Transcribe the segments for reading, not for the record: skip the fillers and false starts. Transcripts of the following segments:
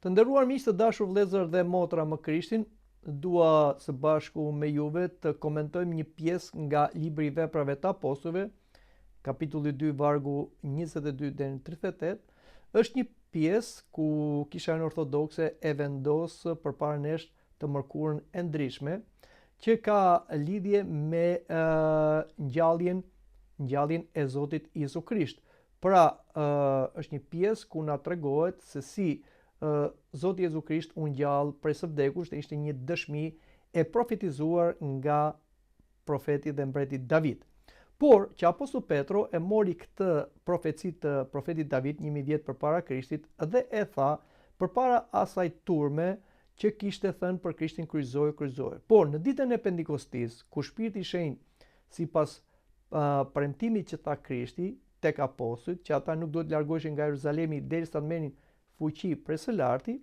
Të nderuar miq të dashur vëllezër dhe motra më Krishtin, dua së bashku me juve të komentojmë një pjesë nga libri i Veprave të Apostujve, kapitulli 2 vargu 22 deri në 38. Është një pjesë ku Kishja Ortodokse e vendos përpara nesh të mërkurën e ndryshme, që ka lidhje me ngjalljen e Zotit Jezu Krisht. Pra, është një pjesë ku na tregohet se si Zoti Jezu Krisht u ngjall prej së vdekurit, ishte një dëshmi e profetizuar nga profeti dhe mbreti David. Por që Apostulli Petro e mori këtë profeci të profetit David 1000 vjet përpara Krishtit dhe e tha përpara asaj turme që kishte thënë për Krishtin kryqëzoje. Por në ditën e Pentekostis, ku Shpirti i Shenjtë sipas premtimit që tha Krishti tek apostujt, që ata nuk duhet largoheshin nga Jeruzalemi derisa të merrnin fuqi prej së larti,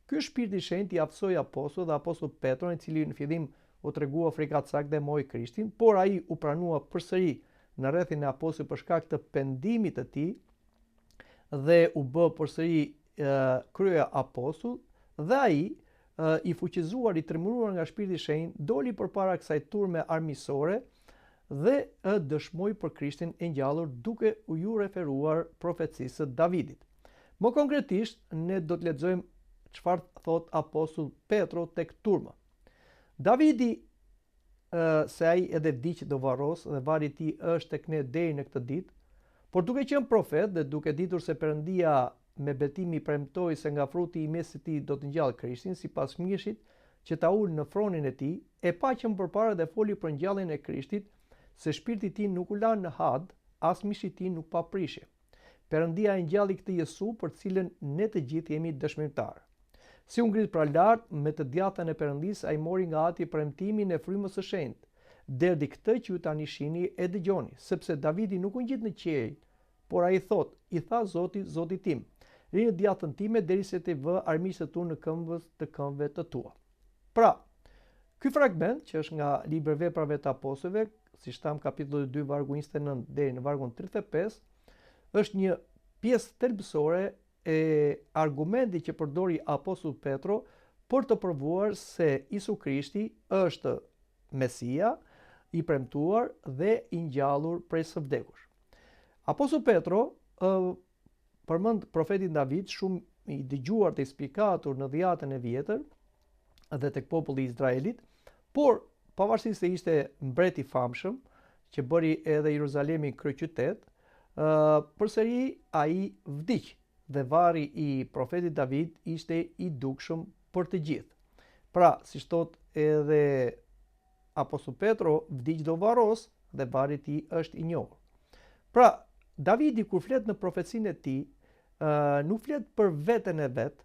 ky Shpirti i Shenjtë i aftësoi apostujt dhe apostulli Petron, i cili në fillim u tregua frikatsak dhe mohoi Krishtin, por ai u pranua përsëri në rrethin e apostujve për shkak të pendimit të tij dhe u bë përsëri krye apostull, dhe ai i fuqizuar, i tremuruar nga Shpirti i Shenjtë, doli përpara kësaj turme armiqësore dhe dëshmoi për Krishtin e ngjallur duke u referuar profecisë së Davidit. Më konkretisht, ne do të lexojmë çfarë thot apostulli Petro tek turma. Davidi, se ai edhe vdiq do varros dhe vari i tij është tek ne deri në këtë ditë, por duke qenë profet dhe duke ditur se Perëndia me betim i premtoi se nga fruti i mesit të tij do të ngjallë Krishtin sipas mishit që ta ul në fronin e tij, e pa qenë përpara dhe foli për ngjalljen e Krishtit, se shpirti i tij nuk u la në had, as mishi i tij nuk pa prishje. Perëndia e ngjalli këtë Jezu për cilën ne të gjithë jemi dëshmitar. Si u ngrit pra lart me të djathtën e Perëndisë, ai mori nga ati premtimin e frymës së shenjtë. Derdhi këtë që ju tani shihni e dëgjoni, sepse Davidi nuk u ngjit në qiell, por ai thot, i tha Zoti, Zotit tim, ri në djathtën time derisa të vë armiqtë tu në këmbët të këmbëve të tua. Pra, ky fragment që është nga libri i Veprave të Apostujve, siç tham kapitulli 2 vargu 29 deri në vargun 35, është një pjesë thelbësore e argumentit që përdori apostulli Petro për të provuar se Jezu Krishti është Mesia, i premtuar dhe i ngjallur prej së vdekur. Apostulli Petro përmend profetin David, shumë i dëgjuar të spikatur në dhjetën e vjetër dhe tek populli i Izraelit, por pavarësisht se ishte mbret i famshëm që bëri edhe Jeruzalemin kryeqytet, përsëri ai vdiq dhe varri i profetit David ishte i dukshëm për të gjithë. Pra, siç thot edhe apostulli Petro, vdiq do varros dhe varri i tij është i njohur. Pra, Davidi kur flet në profecinë e tij, nuk flet për veten e vet,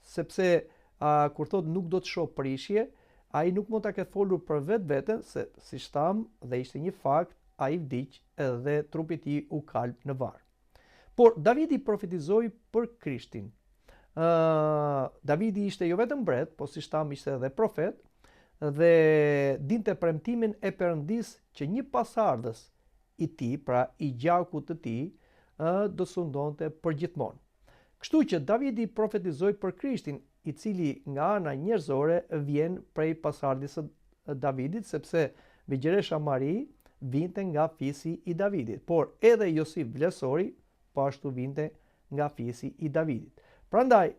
sepse kur thot nuk do të shoh prishje, ai nuk mund ta ketë folur për veten, se siç tham dhe ishte një fakt, ai vdiq edhe trupi i tij u kalb në varr. Por Davidi profetizoi për Krishtin. Davidi ishte jo vetëm mbret, po siç tham ishte edhe profet dhe dinte premtimin e Perëndisë që një pasardhës i tij, pra i gjakut të tij, do sundonte përgjithmonë. Kështu që Davidi profetizoi për Krishtin, i cili nga ana njerëzore vjen prej pasardhës së Davidit, sepse Vigjeresha Mari vinte nga fisi i Davidit, por edhe Josif vlesori po ashtu vinte nga fisi i Davidit. Prandaj,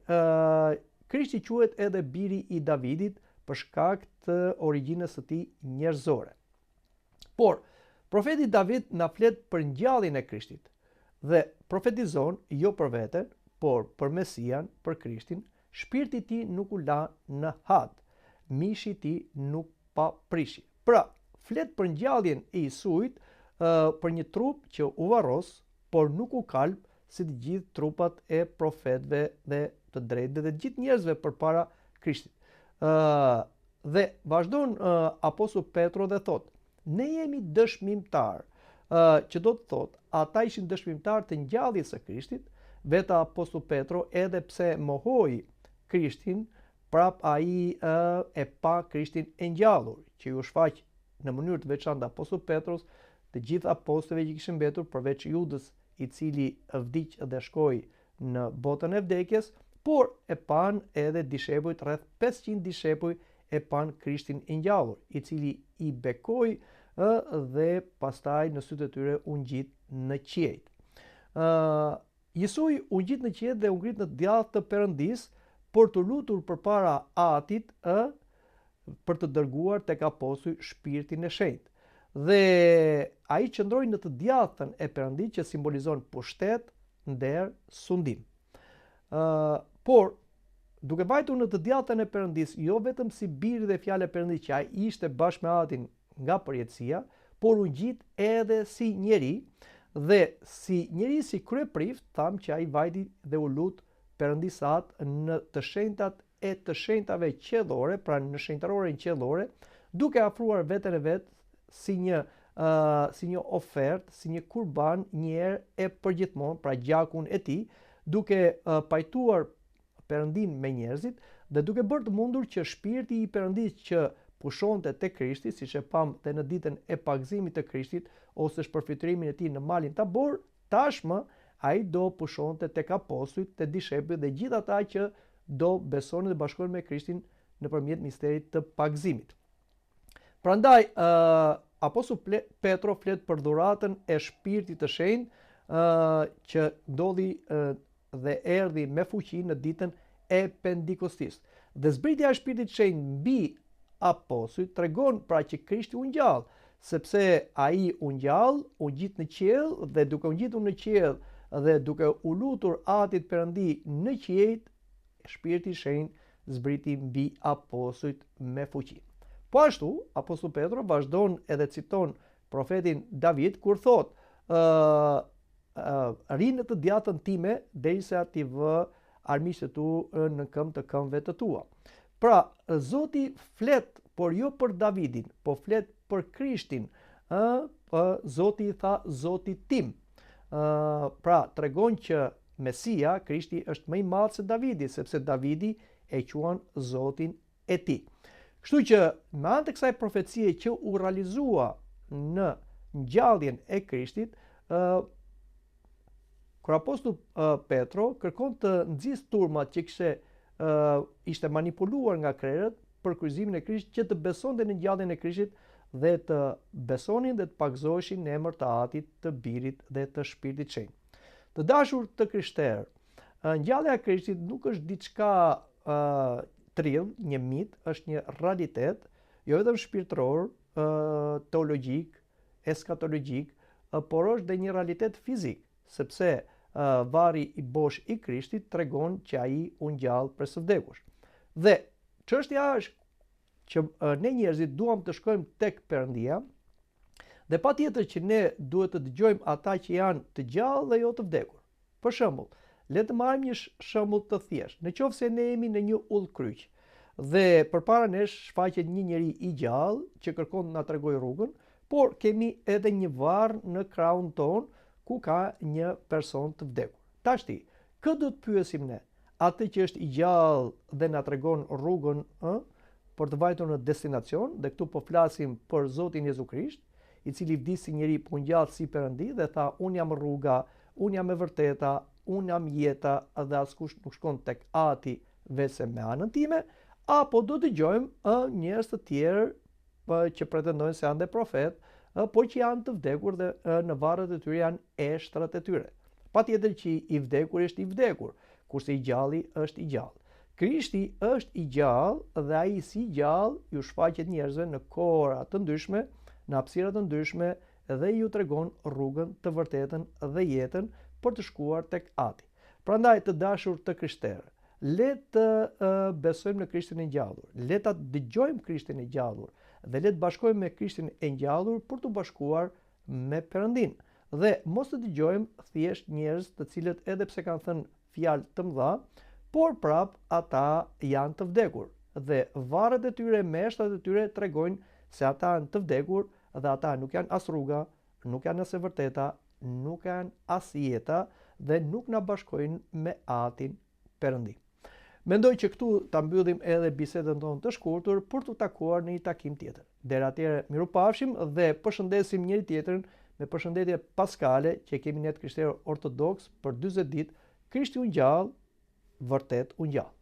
Krishti quhet edhe biri i Davidit për shkak të origjinës së tij njerëzore. Por profeti David na flet për ngjalljen e Krishtit dhe profetizon jo për veten, por për Mesian, për Krishtin. Shpirti i tij nuk u la në had, mishi i tij nuk pa prishje. Pra, flet për ngjalljen e Jezuit për një trup që u varros, por nuk u kalb si të gjithë trupat e profetëve dhe të drejtë dhe të gjithë njerëzve përpara Krishtit. Dhe vazhdon apostulli Petro dhe thot, ne jemi dëshmimtar, që do të thot, ata ishin dëshmimtar të ngjalljes së Krishtit. Vetë apostulli Petro, edhe pse mohoi Krishtin, prap ai e pa Krishtin e ngjallur, që ju shfaq në mënyrë të veçantë apostulli Petros, të gjithë apostujve që kishin mbetur përveç Judës, i cili vdiq dhe shkoi në botën e vdekjes, por e pan edhe dishepujt, rreth 500 dishepuj e pan Krishtin e ngjallur, i cili i bekoi dhe pastaj në sytë e tyre u ngjit në qiejt. Jesui u ngjit në qiejt dhe u ngrit në djathtë të Perëndis për të lutur përpara Atit për të dërguar tek apostujt Shpirtin e Shenjtë. Dhe ai qëndroi në të djathtën e Perëndisë që simbolizon pushtet, nder, sundim. Por duke vajtur në të djathtën e Perëndisë, jo vetëm si biri dhe fjalë e Perëndisë që ai ishte bashkë me Atin nga përjetësia, por u ngjit edhe si njeri, dhe si njeri si kryeprift, tham që ai vajti dhe u lut Perëndisat në të shenjtat e të shenjtave qiellore, pra në shenjtaroren qiellore, duke afruar veten e vet si një ofertë, si një kurban një herë e përgjithmonë, pra gjakun e tij, duke pajtuar Perëndin me njerëzit dhe duke bërë të mundur që shpirti i Perëndisë që pushonte te Krishti, siç e pam dhe në ditën e pagëzimit të Krishtit ose shpërfytyrimin e tij në malin Tabor, tashmë ai do pushonte tek apostujt, te dishepujt dhe gjithë ata që do besonin dhe bashkohen me Krishtin nëpërmjet misterit të pagëzimit. Prandaj apostulli Petro flet për dhuratën e Shpirtit të Shenjtë që ndodhi dhe erdhi me fuqi në ditën e Pentikostit. Dhe zbritja e Shpirtit të Shenjtë mbi apostujt tregon pra që Krishti u ngjall, sepse ai u ngjall, u ngjit në qiell dhe duke u ngjitur në qiell dhe duke u lutur Atit Perëndi në qiejt, Shpirti i Shenjtë zbriti mbi apostujt me fuqi. Po ashtu, apostulli Petro vazhdon edhe citon profetin David kur thot: "Ri në të djathtën time derisa t'i vë armiqtë tu në këmbë të këmbëve të tua." Pra, Zoti flet, por jo për Davidin, po flet për Krishtin. Zoti i tha Zoti tim. Pra, tregon që Mesia, Krishti, është më i madh se Davidi, sepse Davidi e quan Zotin e tij. Kështu që me anë të kësaj profecie që u realizua në ngjalljen e Krishtit, kur apostulli Petro kërkon të nxjisë turmat që ishte manipuluar nga krerët për kryqëzimin e Krishtit, që të besonte në ngjalljen e Krishtit dhe të besonin dhe të pagëzoheshin në emër të Atit, të Birit dhe të Shpirtit të Shenjtë. Të dashur të krishterë, ngjallja e Krishtit nuk është diçka trill, një mit, është një realitet, jo vetëm shpirtëror, teologjik, eskatologjik, por është dhe një realitet fizik, sepse varri i bosh i Krishtit tregon që ai u ngjall prej së vdekush. Dhe çështja është që ne njerëzit duam të shkojmë tek Perëndia, dhe patjetër që ne duhet të dëgjojmë ata që janë të gjallë dhe jo të vdekur. Për shembull, le të marrim një shembull të thjeshtë. Nëse ne jemi në një udhkryq dhe përpara nesh shfaqet një njeri i gjallë që kërkon të na tregojë rrugën, por kemi edhe një varr në krahun ton ku ka një person të vdekur. Tashti, kë do të pyesim ne? Atë që është i gjallë dhe na tregon rrugën për të vajtur në destinacion, dhe këtu po flasim për Zotin Jezu Krisht, i cili vdis si njeri, po ngjall si Perëndi dhe tha: "Unë jam rruga, unë jam e vërteta, unë jam jeta dhe askush nuk shkon tek Ati vetëm me anën time." Apo do dëgjojmë njerëz të tjerë që pretendojnë se janë dhe profet, po që janë të vdekur dhe në varret e tyre janë eshtrat e tyre. Patjetër që i vdekur është i vdekur, kurse i gjalli është i gjallë. Krishti është i gjallë dhe ai si gjallë ju shfaqet njerëzve në kohra të ndryshme, në hapësira të ndryshme dhe ju tregon rrugën, të vërtetën dhe jetën për të shkuar tek Ati. Prandaj, të dashur të krishterë, le të besojmë në Krishtin e ngjallur, le ta dëgjojmë Krishtin e ngjallur dhe le të bashkohemi me Krishtin e ngjallur për të bashkuar me Perëndin. Dhe mos të dëgjojmë thjesht njerëz të cilët edhe pse kanë thënë fjalë të mëdha, por prap ata janë të vdekur dhe varret e tyre, meshtrat e tyre tregojnë se ata janë të vdekur dhe ata nuk janë as rruga, nuk janë as e vërteta, nuk janë as jeta dhe nuk na bashkojnë me Atin Perëndi. Mendoj që këtu ta mbyllim edhe bisedën tonë të shkurtër për të takuar në një takim tjetër. Deri atëherë, mirupafshim dhe përshëndesim njëri tjetrin me përshëndetje paskale që kemi ne të krishterë ortodoks për 40 ditë. Krishti u ngjall, vërtet u ngjall.